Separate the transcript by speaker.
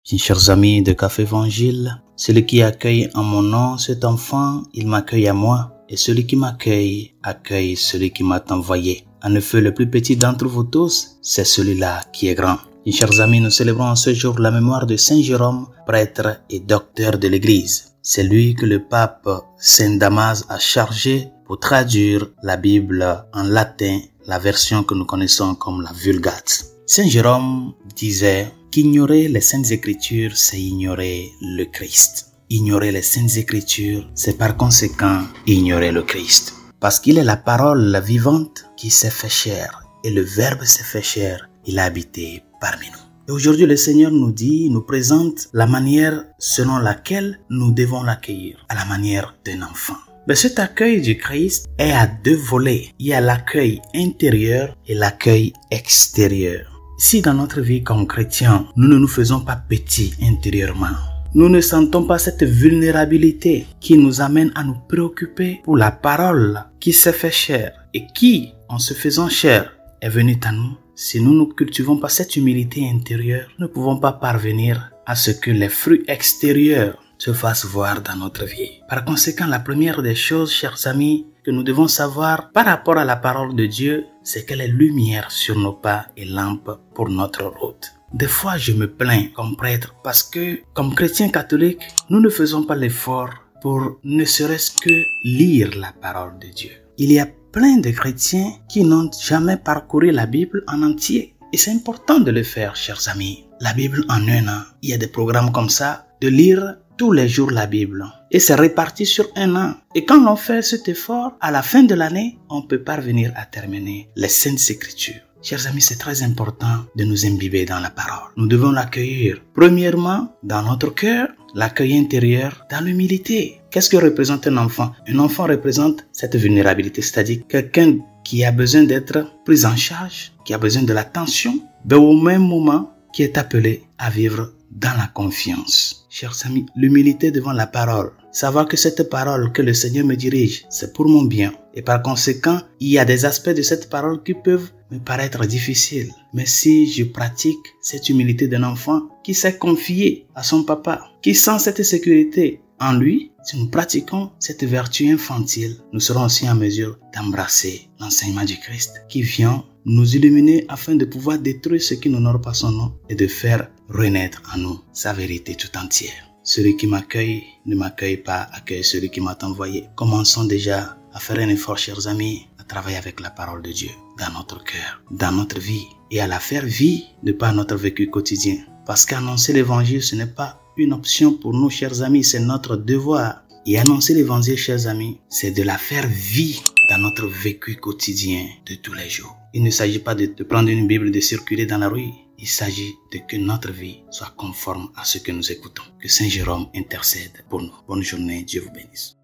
Speaker 1: Chers amis de Café Évangile, celui qui accueille en mon nom cet enfant, il m'accueille à moi, et celui qui m'accueille, accueille celui qui m'a envoyé. En effet, le plus petit d'entre vous tous, c'est celui-là qui est grand. Chers amis, nous célébrons en ce jour la mémoire de Saint Jérôme, prêtre et docteur de l'Église. C'est lui que le pape Saint Damas a chargé pour traduire la Bible en latin, la version que nous connaissons comme la Vulgate. Saint Jérôme disait qu'ignorer les Saintes Écritures, c'est ignorer le Christ. Ignorer les Saintes Écritures, c'est par conséquent ignorer le Christ. Parce qu'il est la parole vivante qui s'est fait chair. Et le Verbe s'est fait chair. Il a habité parmi nous. Et aujourd'hui, le Seigneur nous présente la manière selon laquelle nous devons l'accueillir, à la manière d'un enfant. Mais cet accueil du Christ est à deux volets. Il y a l'accueil intérieur et l'accueil extérieur. Si dans notre vie comme chrétiens, nous ne nous faisons pas petits intérieurement, nous ne sentons pas cette vulnérabilité qui nous amène à nous préoccuper pour la parole qui s'est fait chair et qui, en se faisant chair, est venue à nous. Si nous ne cultivons pas cette humilité intérieure, nous ne pouvons pas parvenir à ce que les fruits extérieurs se fassent voir dans notre vie. Par conséquent, la première des choses, chers amis, que nous devons savoir par rapport à la parole de Dieu, c'est qu'elle est lumière sur nos pas et lampe pour notre route. Des fois, je me plains comme prêtre parce que, comme chrétien catholique, nous ne faisons pas l'effort pour ne serait-ce que lire la parole de Dieu. Il y a plein de chrétiens qui n'ont jamais parcouru la Bible en entier. Et c'est important de le faire, chers amis. La Bible en un an, il y a des programmes comme ça, de lire tous les jours la Bible. Et c'est réparti sur un an. Et quand l'on fait cet effort, à la fin de l'année, on peut parvenir à terminer les Saintes Écritures. Chers amis, c'est très important de nous imbiber dans la parole. Nous devons l'accueillir, premièrement, dans notre cœur, l'accueil intérieur, dans l'humilité. Qu'est-ce que représente un enfant? Un enfant représente cette vulnérabilité, c'est-à-dire quelqu'un qui a besoin d'être pris en charge, qui a besoin de l'attention, mais au même moment, qui est appelé à vivre dans la confiance. Chers amis, l'humilité devant la parole. Savoir que cette parole que le Seigneur me dirige, c'est pour mon bien. Et par conséquent, il y a des aspects de cette parole qui peuvent me paraître difficiles. Mais si je pratique cette humilité d'un enfant qui s'est confié à son papa, qui sent cette sécurité en lui, si nous pratiquons cette vertu infantile, nous serons aussi en mesure d'embrasser l'enseignement du Christ qui vient nous illuminer afin de pouvoir détruire ce qui n'honore pas son nom et de faire renaître en nous sa vérité tout entière. Celui qui m'accueille ne m'accueille pas, accueille celui qui m'a envoyé. Commençons déjà à faire un effort, chers amis, à travailler avec la parole de Dieu dans notre cœur, dans notre vie et à la faire vie de par notre vécu quotidien. Parce qu'annoncer l'évangile, ce n'est pas une option pour nous, chers amis, c'est notre devoir. Et annoncer l'évangile, chers amis, c'est de la faire vie dans notre vécu quotidien de tous les jours. Il ne s'agit pas de prendre une Bible, de circuler dans la rue. Il s'agit de que notre vie soit conforme à ce que nous écoutons. Que Saint Jérôme intercède pour nous. Bonne journée, Dieu vous bénisse.